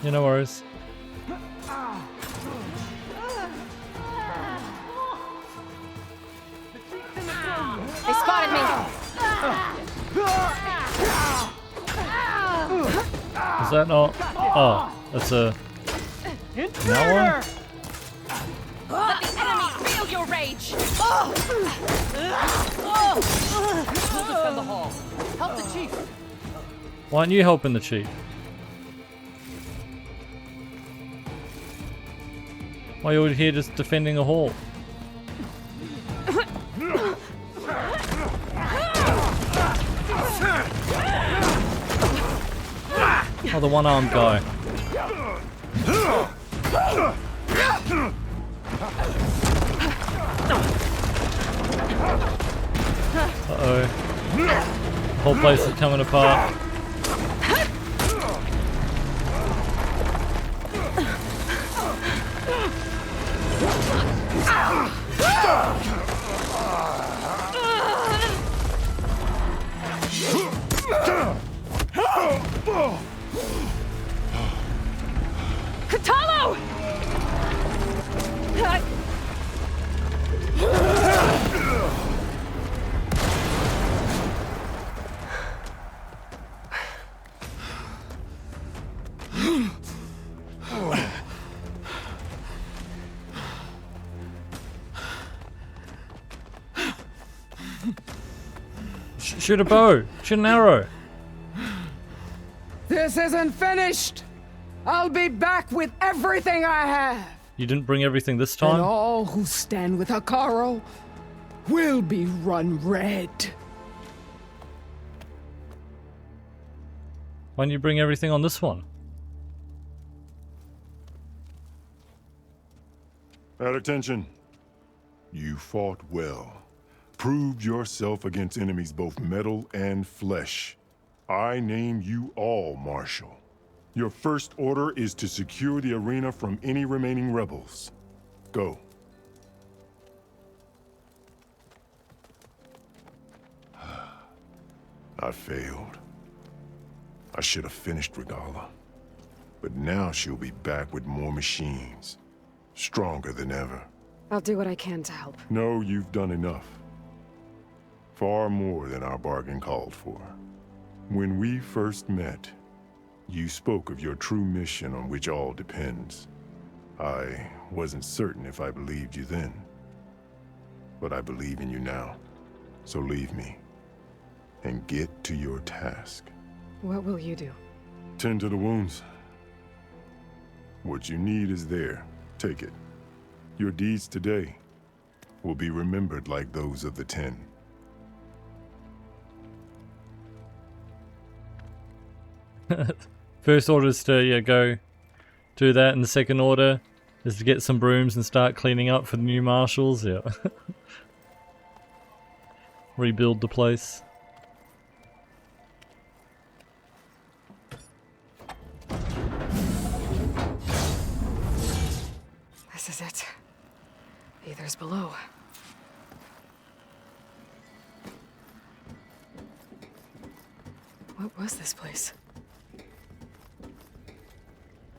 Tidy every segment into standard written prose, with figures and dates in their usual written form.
Yeah, no worries. They spotted me. Is that not? Oh, that's a. That one? Let the enemy feel your rage. We'll defend the hall. Help the chief. Why aren't you helping the chief? Why are you here just defending a hall? Oh, the one-armed guy. Uh-oh. The whole place is coming apart. Katalo! Shoot a bow. Shoot an arrow. This isn't finished! I'll be back with everything I have! You didn't bring everything this And time? all who stand with Hekarro will be run red. Why don't you bring everything on this one? At attention. You fought well. Proved yourself against enemies both metal and flesh. I name you all Marshal. Your first order is to secure the arena from any remaining rebels. Go. I failed. I should have finished Regala. But now she'll be back with more machines. Stronger than ever. I'll do what I can to help. No, you've done enough. Far more than our bargain called for. When we first met, you spoke of your true mission on which all depends. I wasn't certain if I believed you then. But I believe in you now. So leave me. And get to your task. What will you do? Tend to the wounds. What you need is there. Take it. Your deeds today will be remembered like those of the Ten. First order is to go do that, and the second order is to get some brooms and start cleaning up for the new marshals. Yeah. Rebuild the place. This is it. Aether's below. What was this place?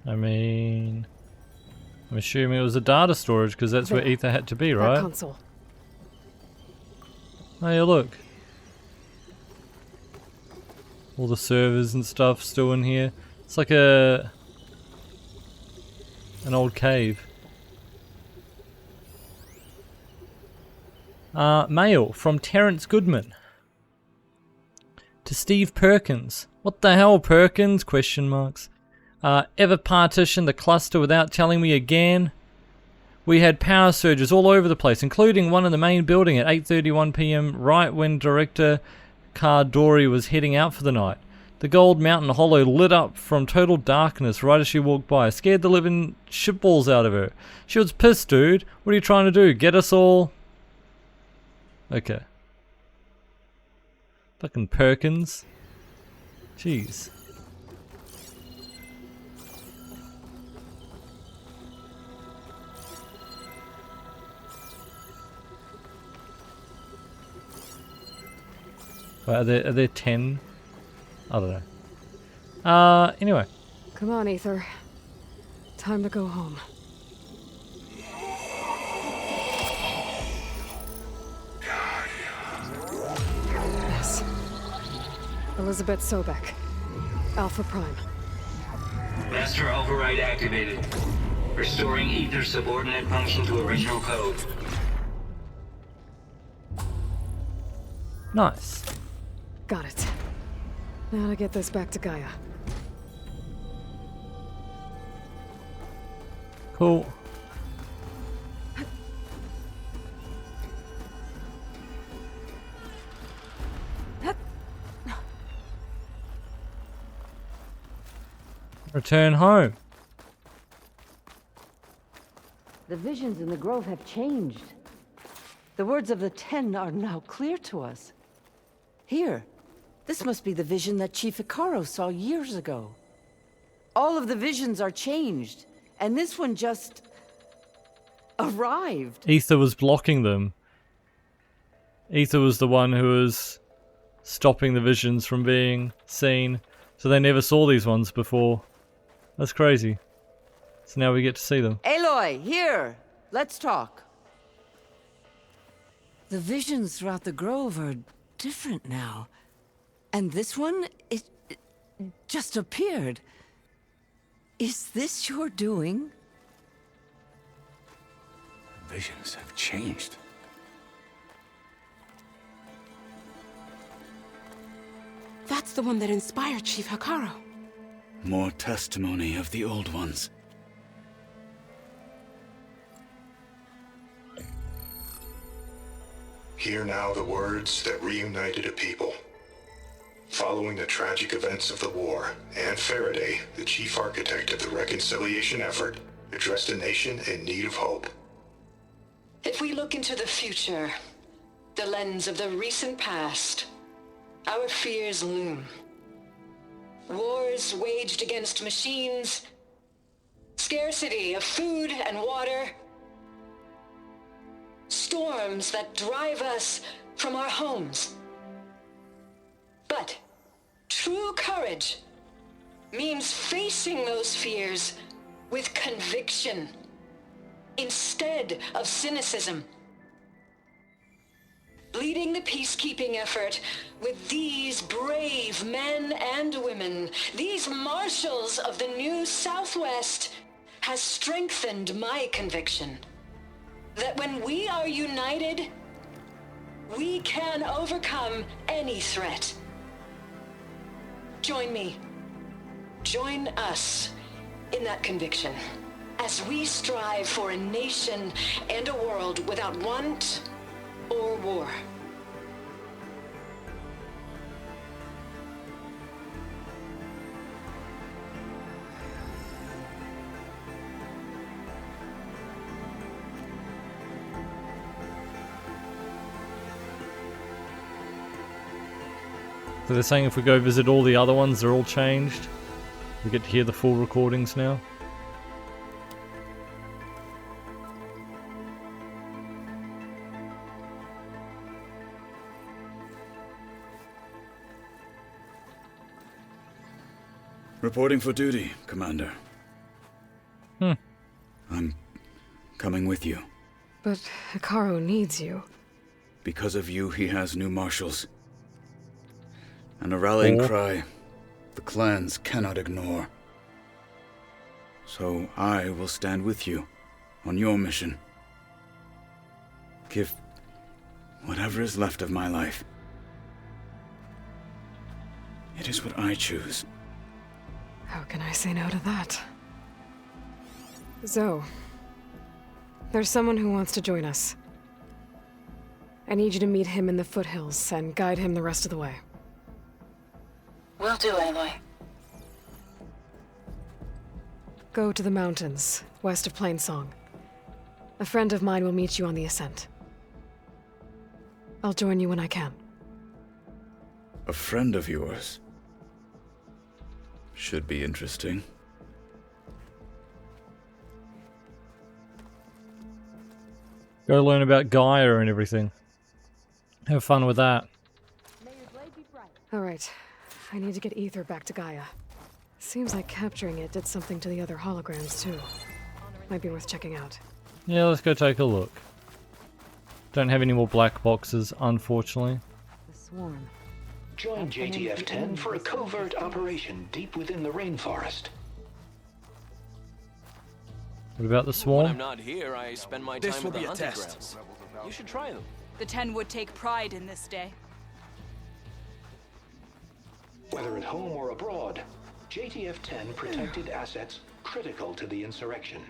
I mean, I'm assuming it was a data storage because that's where There. Aether had to be, That right? console. Oh yeah, look. All the servers and stuff still in here. It's like an old cave. Mail from Terrence Goodman to Steve Perkins. What the hell, Perkins? Question marks. Ever partitioned the cluster without telling me again? We had power surges all over the place, including one in the main building at 8:31 p.m. right when Director Cardori was heading out for the night. The Gold Mountain Hollow lit up from total darkness right as she walked by. Scared the living shitballs out of her. She was pissed, dude. What are you trying to do? Get us all? Okay. Fucking Perkins. Jeez. Wait, are there 10? I don't know. Anyway. Come on, Aether. Time to go home. Yes. Elizabeth Sobek. Alpha Prime. Master override activated. Restoring ether subordinate function to original code. Nice. Got it. Now to get this back to Gaia. Cool. Return home. The visions in the grove have changed. The words of the Ten are now clear to us. Here, this must be the vision that Chief Icaro saw years ago. All of the visions are changed, and this one just arrived. Ether was blocking them. Ether was the one who was stopping the visions from being seen, so they never saw these ones before. That's crazy. So now we get to see them. Aloy, here! Let's talk. The visions throughout the grove are different now. And this one, it just appeared. Is this your doing? Visions have changed. That's the one that inspired Chief Icaro. More testimony of the old ones. Hear now the words that reunited a people. Following the tragic events of the war, Anne Faraday, the chief architect of the reconciliation effort, addressed a nation in need of hope. If we look into the future, the lens of the recent past, our fears loom. Wars waged against machines, scarcity of food and water, storms that drive us from our homes. But true courage means facing those fears with conviction instead of cynicism. Leading the peacekeeping effort with these brave men and women, these marshals of the new Southwest, has strengthened my conviction that when we are united, we can overcome any threat. Join me. Join us in that conviction as we strive for a nation and a world without want or war. So they're saying if we go visit all the other ones, they're all changed. We get to hear the full recordings now. Reporting for duty, Commander. I'm coming with you. But Icaro needs you. Because of you, he has new marshals. And a rallying cry the clans cannot ignore. So I will stand with you on your mission. Give whatever is left of my life. It is what I choose. How can I say no to that? Zoe, there's someone who wants to join us. I need you to meet him in the foothills and guide him the rest of the way. Will do, Aloy. Go to the mountains, west of Plainsong. A friend of mine will meet you on the ascent. I'll join you when I can. A friend of yours? Should be interesting. Go learn about Gaia and everything. Have fun with that. Alright, I need to get Ether back to Gaia. Seems like capturing it did something to the other holograms, too. Might be worth checking out. Yeah, let's go take a look. Don't have any more black boxes, unfortunately. The swarm. Join JTF-10 for a covert operation deep within the rainforest. What about the When swarm? I'm not here, I spend my time with the hunting grounds. You should try them. The 10 would take pride in this day. Whether at home or abroad, JTF-10 protected assets critical to the insurrection.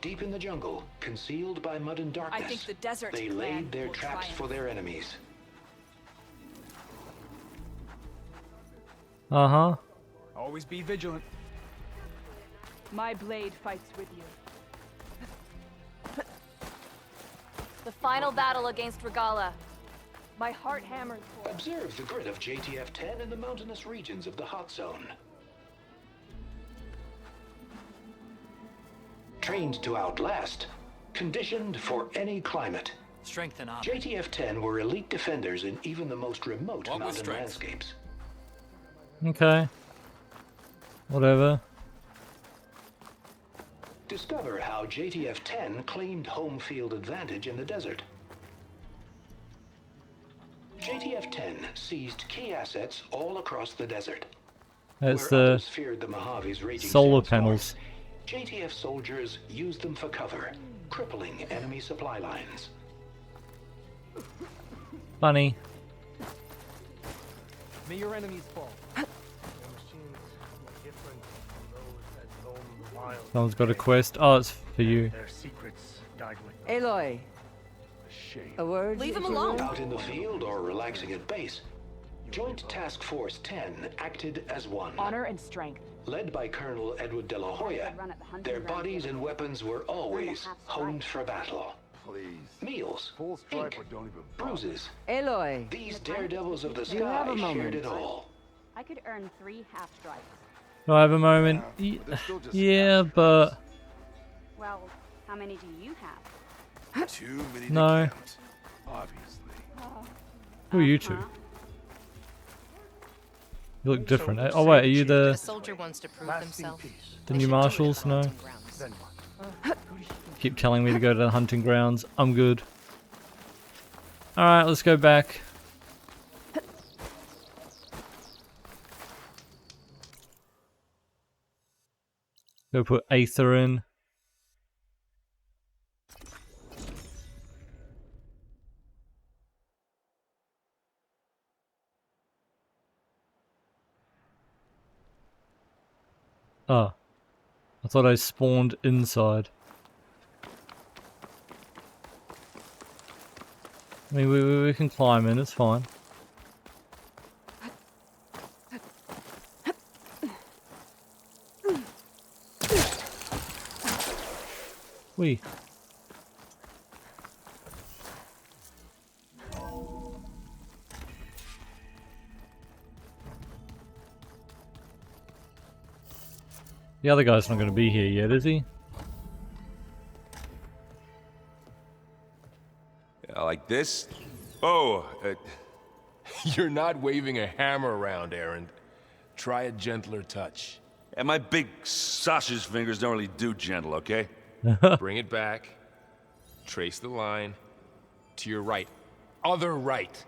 Deep in the jungle, concealed by mud and darkness, I think the desert they clan laid their will traps triumph. for their enemies. Uh-huh. Always be vigilant. My blade fights with you. The final battle against Regala. My heart hammers for Observe the grit of JTF-10 in the mountainous regions of the Hot Zone. Trained to outlast, conditioned for any climate. Strength and honor. JTF-10 were elite defenders in even the most remote Walk with mountain strength. landscapes. Okay. Whatever. Discover how JTF-10 claimed home field advantage in the desert. JTF-10 seized key assets all across the desert. That's Where the others feared the Mojave's raging solar sandstorms, panels. JTF soldiers used them for cover, crippling enemy supply lines. Funny. May your enemies fall. Someone's got a quest. Oh, it's for you. Their secrets died with Aloy, a word? Leave him if you alone. will? Out in the field or relaxing at base, Joint Task Force 10 acted as one. honor and strength. Led by Colonel Edward De La Hoya, their bodies and weapons were always honed for battle. Please. Meals, Full stripe ink, or don't even bruises. Aloy, These daredevils of the You have sky a shared moment. it all. I could earn 3 half stripes. Do I have a moment? Yeah, but Well, how many do you have? Too many No. to count, obviously. who are you two? You look different. Oh wait, are you A the soldier wants to prove himself. new marshals? No. Keep telling me to go to the hunting grounds. I'm good. Alright, let's go back. Go put Aether in. Oh. I thought I spawned inside. I mean, we can climb in, it's fine. Wee. The other guy's not going to be here yet, is he? Like this? Oh, you're not waving a hammer around, Erend. Try a gentler touch. And my big sausage fingers don't really do gentle, okay? Bring it back. Trace the line. To your right. Other right.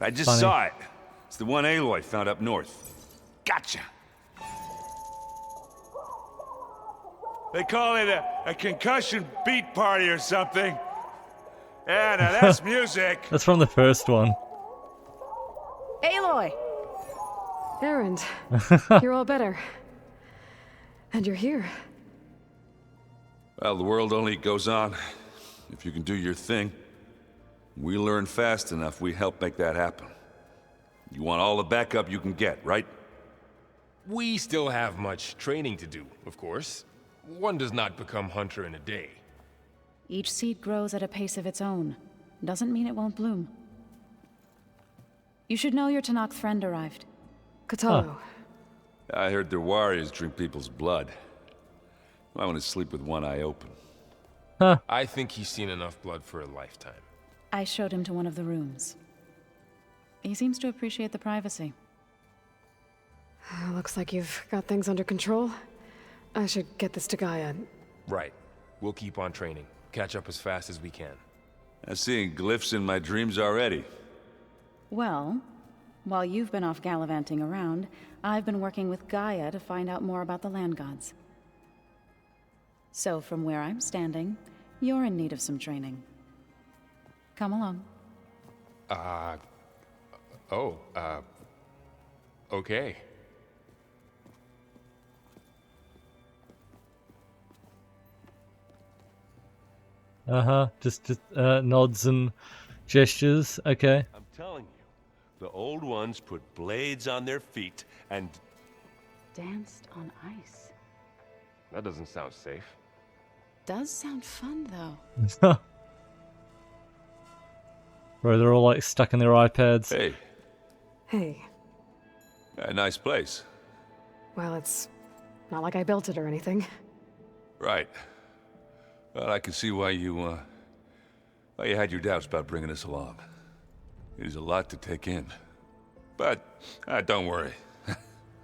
I just Funny. saw it. It's the one Aloy found up north. Gotcha. They call it a concussion beat party or something. Yeah, now that's music. That's from the first one. Aloy! Erend, you're all better. And you're here. Well, the world only goes on if you can do your thing. We learn fast enough, we help make that happen. You want all the backup you can get, right? We still have much training to do, of course. One does not become hunter in a day. Each seed grows at a pace of its own. Doesn't mean it won't bloom. You should know your Tanakh friend arrived. Katalo. I heard their warriors drink people's blood. I want to sleep with one eye open. I think he's seen enough blood for a lifetime. I showed him to one of the rooms. He seems to appreciate the privacy. Looks like you've got things under control. I should get this to Gaia. Right. We'll keep on training. Catch up as fast as we can. I'm seeing glyphs in my dreams already. Well, while you've been off gallivanting around, I've been working with Gaia to find out more about the land gods. So from where I'm standing, you're in need of some training. Come along. Okay. Just nods and gestures. Okay. I'm telling you, the old ones put blades on their feet and... Danced on ice. That doesn't sound safe. Does sound fun, though. Bro, they're all like stuck in their iPads. Hey. Hey. A nice place. Well, it's not like I built it or anything. Right. Well, I can see why you had your doubts about bringing us along. It is a lot to take in. But, don't worry.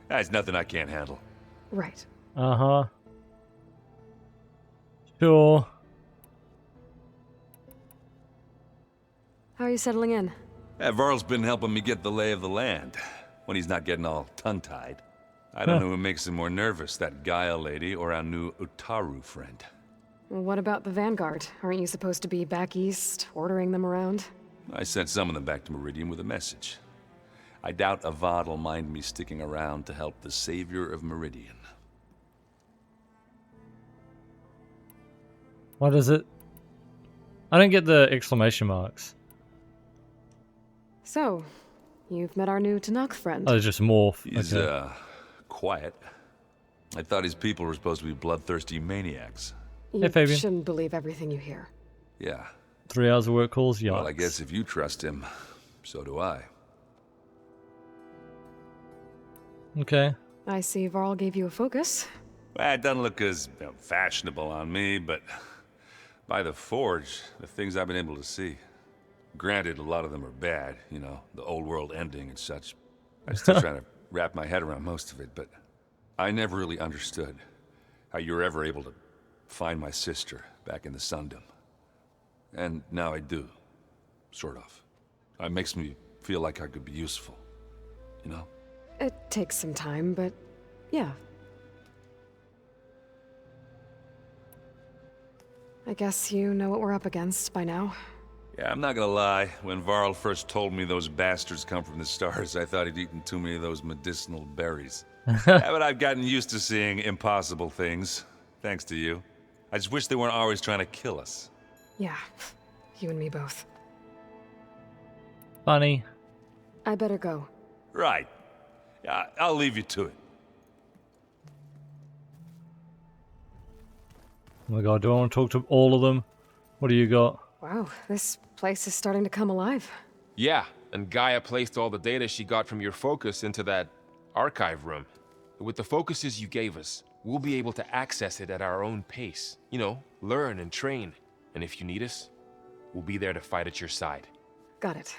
That's nothing I can't handle. Right. Sure. How are you settling in? Varl's been helping me get the lay of the land, when he's not getting all tongue-tied. I don't know who makes him more nervous, that Gaia lady or our new Utaru friend. Well, what about the Vanguard? Aren't you supposed to be back east, ordering them around? I sent some of them back to Meridian with a message. I doubt Avad will mind me sticking around to help the savior of Meridian. What is it? I don't get the exclamation marks. So, you've met our new Tanakh friend. Oh, it's just morph. He's, quiet. I thought his people were supposed to be bloodthirsty maniacs. You shouldn't believe everything you hear. Yeah. 3 hours of work calls, yikes. Well, I guess if you trust him, so do I. Okay. I see Varl gave you a focus. Well, it doesn't look as fashionable on me, but by the Forge, the things I've been able to see. Granted, a lot of them are bad, you know, the old world ending and such. I'm still trying to wrap my head around most of it, but I never really understood how you were ever able to find my sister back in the Sundom. And now I do. Sort of. It makes me feel like I could be useful. You know? It takes some time, but yeah. I guess you know what we're up against by now. Yeah, I'm not gonna lie. When Varl first told me those bastards come from the stars, I thought he'd eaten too many of those medicinal berries. Yeah, but I've gotten used to seeing impossible things, thanks to you. I just wish they weren't always trying to kill us. Yeah, you and me both. Funny. I better go. Right. Yeah, I'll leave you to it. Oh my god, do I want to talk to all of them? What do you got? Wow, this place is starting to come alive. Yeah, and Gaia placed all the data she got from your focus into that archive room. With the focuses you gave us, we'll be able to access it at our own pace. You know, learn and train. And if you need us, we'll be there to fight at your side. Got it.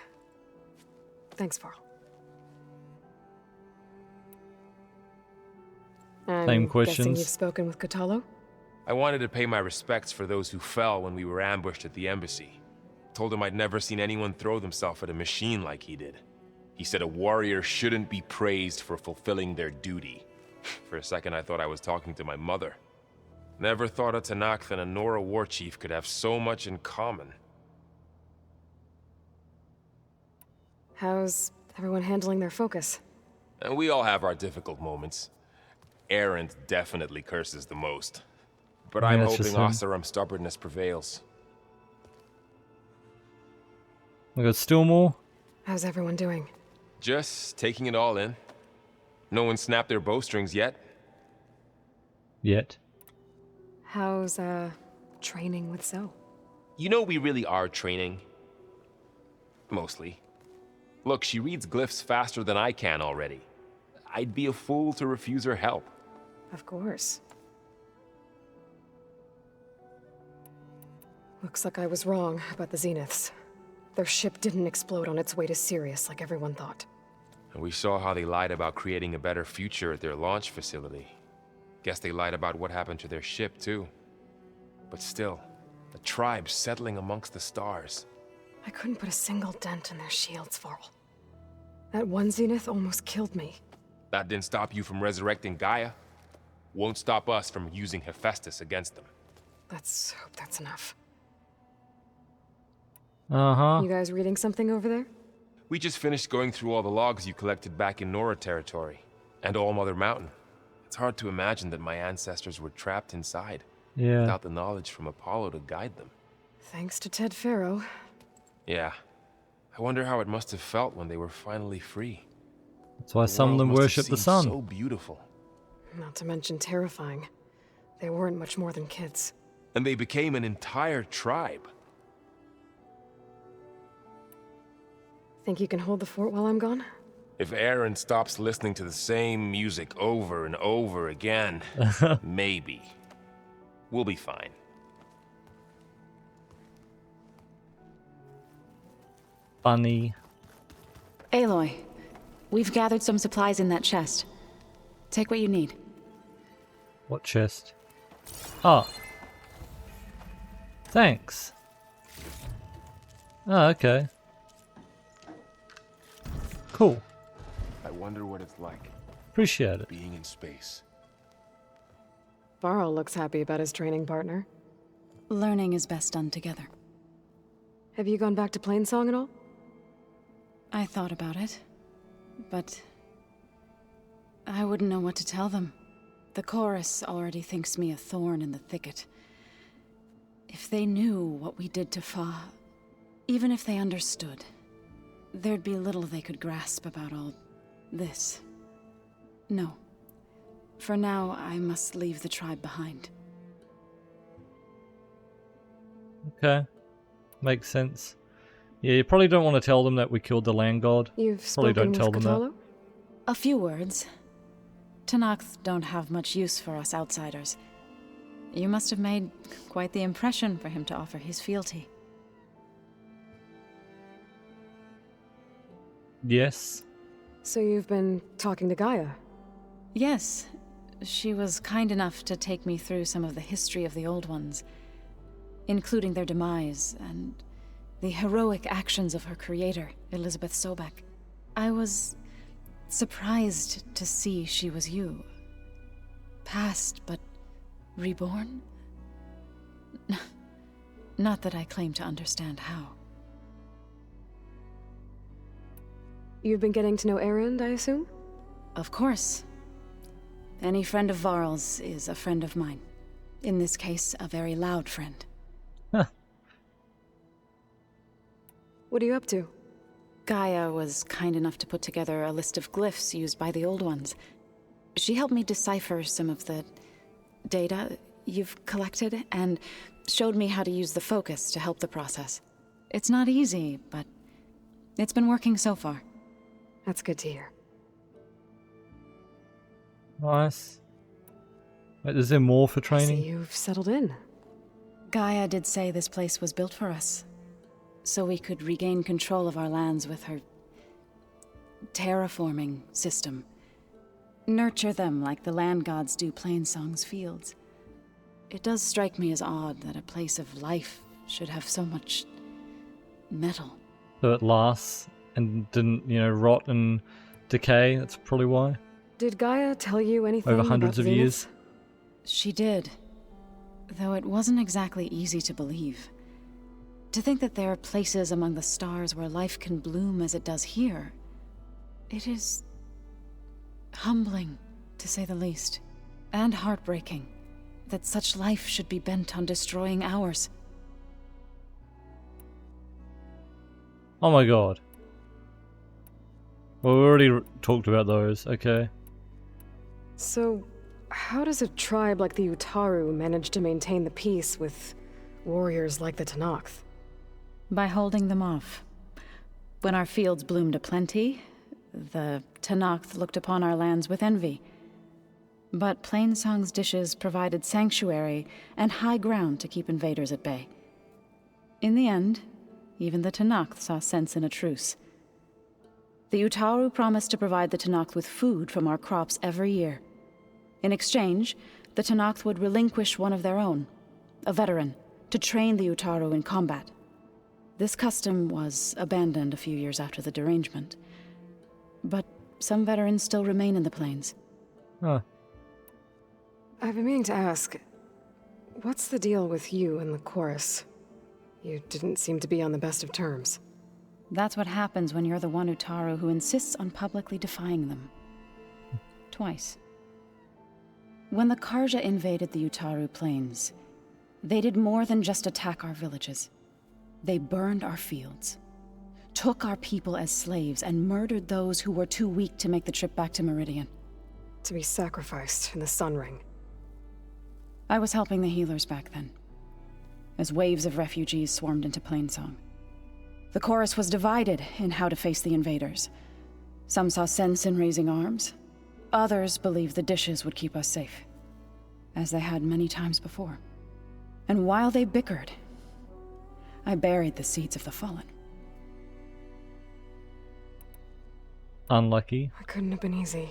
Thanks, Varl. Same questions. Guessing you've spoken with Kotallo? I wanted to pay my respects for those who fell when we were ambushed at the embassy. Told him I'd never seen anyone throw themselves at a machine like he did. He said a warrior shouldn't be praised for fulfilling their duty. For a second I thought I was talking to my mother. Never thought a Tanakh and a Nora war chief could have so much in common. How's everyone handling their focus? And we all have our difficult moments. Erend definitely curses the most. But I'm hoping Oseram's stubbornness prevails. We got Stillmore. How's everyone doing? Just taking it all in. No one snapped their bowstrings yet. How's, training with Zoe? You know we really are training. Mostly. Look, she reads glyphs faster than I can already. I'd be a fool to refuse her help. Of course. Looks like I was wrong about the Zeniths. Their ship didn't explode on its way to Sirius like everyone thought. And we saw how they lied about creating a better future at their launch facility. Guess they lied about what happened to their ship, too. But still, a tribe settling amongst the stars. I couldn't put a single dent in their shields, Varl. That one Zenith almost killed me. That didn't stop you from resurrecting Gaia. Won't stop us from using Hephaestus against them. Let's hope that's enough. Uh-huh. You guys reading something over there? We just finished going through all the logs you collected back in Nora territory, and All Mother Mountain. It's hard to imagine that my ancestors were trapped inside, without the knowledge from Apollo to guide them. Thanks to Ted Faro. Yeah. I wonder how it must have felt when they were finally free. That's why some of them worship the sun. So beautiful. Not to mention terrifying. They weren't much more than kids. And they became an entire tribe. Think you can hold the fort while I'm gone? If Aaron stops listening to the same music over and over again, maybe. We'll be fine. Funny. Aloy, we've gathered some supplies in that chest. Take what you need. What chest? Oh. Thanks. Oh, okay. Cool. I wonder what it's like. Appreciate it. Being in space. Varl looks happy about his training partner. Learning is best done together. Have you gone back to Plainsong at all? I thought about it, but I wouldn't know what to tell them. The chorus already thinks me a thorn in the thicket. If they knew what we did to Fa, even if they understood, there'd be little they could grasp about all this. No. For now, I must leave the tribe behind. Okay. Makes sense. Yeah, you probably don't want to tell them that we killed the land god. You've probably spoken don't tell with them Cthulhu? A few words. Tenakth don't have much use for us outsiders. You must have made quite the impression for him to offer his fealty. Yes. So you've been talking to Gaia? Yes. She was kind enough to take me through some of the history of the Old Ones, including their demise and the heroic actions of her creator, Elizabeth Sobek. I was surprised to see she was you. Past, but reborn? Not that I claim to understand how. You've been getting to know Erend, I assume? Of course. Any friend of Varl's is a friend of mine. In this case, a very loud friend. Huh. What are you up to? Gaia was kind enough to put together a list of glyphs used by the Old Ones. She helped me decipher some of the data you've collected and showed me how to use the focus to help the process. It's not easy, but it's been working so far. That's good to hear. Nice. Wait, is there more for I training? see you've settled in. Gaia did say this place was built for us, so we could regain control of our lands with her terraforming system. Nurture them like the land gods do Plainsong's fields. It does strike me as odd that a place of life should have so much metal. So it lasts and didn't, rot and decay. That's probably why. Did Gaia tell you anything Over hundreds about of Zenith? years. She did, though it wasn't exactly easy to believe. To think that there are places among the stars where life can bloom as it does here, it is humbling, to say the least, and heartbreaking that such life should be bent on destroying ours. Oh my god. Well, we already talked about those, okay. So, how does a tribe like the Utaru manage to maintain the peace with warriors like the Tenakth? By holding them off. When our fields bloomed aplenty, the Tenakth looked upon our lands with envy. But Plainsong's dishes provided sanctuary and high ground to keep invaders at bay. In the end, Even the Tenakth saw sense in a truce. The Utaru promised to provide the Tenakth with food from our crops every year. In exchange, the Tenakth would relinquish one of their own, a veteran, to train the Utaru in combat. This custom was abandoned a few years after the derangement. But some veterans still remain in the plains. Huh. I've been meaning to ask, what's the deal with you and the chorus? You didn't seem to be on the best of terms. That's what happens when you're the one Utaru who insists on publicly defying them. Twice. When the Karja invaded the Utaru plains, they did more than just attack our villages. They burned our fields, took our people as slaves, and murdered those who were too weak to make the trip back to Meridian. To be sacrificed in the Sun Ring. I was helping the healers back then, as waves of refugees swarmed into Plainsong. The chorus was divided in how to face the invaders. Some saw sense in raising arms. Others believed the dishes would keep us safe, as they had many times before. And while they bickered, I buried the seeds of the fallen. Unlucky. It couldn't have been easy.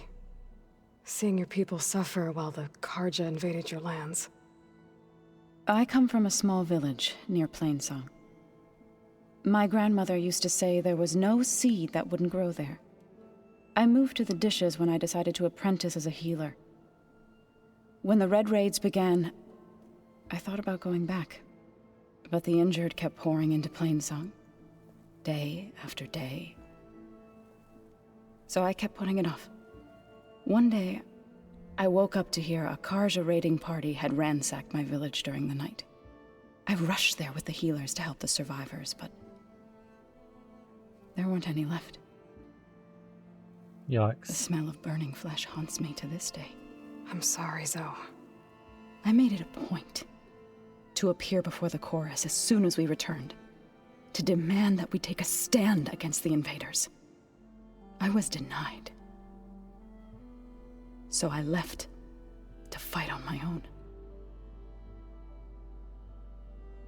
Seeing your people suffer while the Karja invaded your lands. I come from a small village near Plainsong. My grandmother used to say there was no seed that wouldn't grow there. I moved to the dishes when I decided to apprentice as a healer. When the Red Raids began, I thought about going back. But the injured kept pouring into Plainsong, day after day. So I kept putting it off. One day, I woke up to hear a Karja raiding party had ransacked my village during the night. I rushed there with the healers to help the survivors, but there weren't any left. Yikes. The smell of burning flesh haunts me to this day. I'm sorry, Zoe. I made it a point to appear before the chorus as soon as we returned, to demand that we take a stand against the invaders. I was denied. So I left to fight on my own.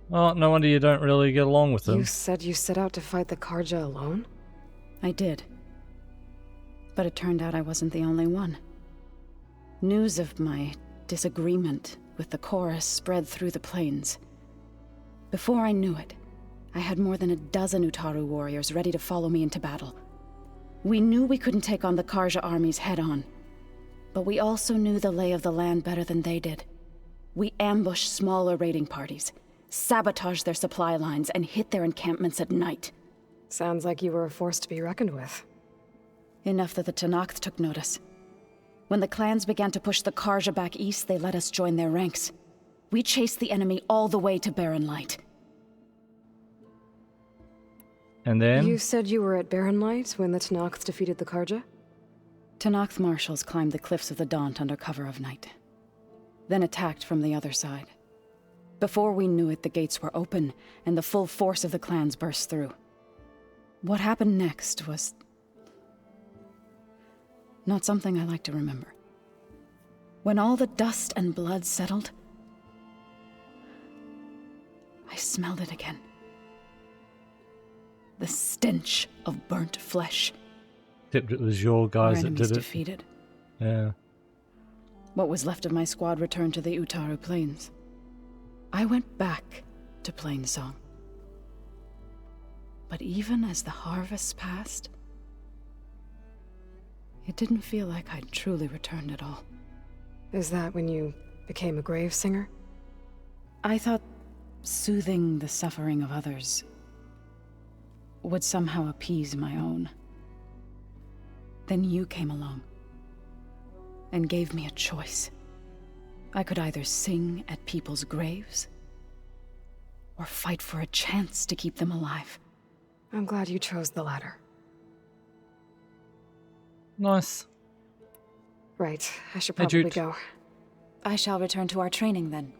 Well, no wonder you don't really get along with them. You said you set out to fight the Karja alone? I did. But it turned out I wasn't the only one. News of my disagreement with the chorus spread through the plains. Before I knew it, I had more than a dozen Utaru warriors ready to follow me into battle. We knew we couldn't take on the Karja armies head-on, but we also knew the lay of the land better than they did. We ambushed smaller raiding parties, sabotaged their supply lines, and hit their encampments at night. Sounds like you were a force to be reckoned with. Enough that the Tenakth took notice. When the clans began to push the Karja back east, they let us join their ranks. We chased the enemy all the way to Barren Light. And then? You said you were at Barren Light when the Tenakth defeated the Karja? Tenakth marshals climbed the cliffs of the Daunt under cover of night, then attacked from the other side. Before we knew it, the gates were open, and the full force of the clans burst through. What happened next was not something I like to remember. When all the dust and blood settled, I smelled it again. The stench of burnt flesh. Except it was your guys that did it. Defeated. Yeah. What was left of my squad returned to the Utaru Plains. I went back to Plainsong. But even as the harvest passed, it didn't feel like I'd truly returned at all. Is that when you became a grave singer? I thought soothing the suffering of others would somehow appease my own. Then you came along and gave me a choice. I could either sing at people's graves or fight for a chance to keep them alive. I'm glad you chose the latter. Nice. Right, I should probably go. I shall return to our training then.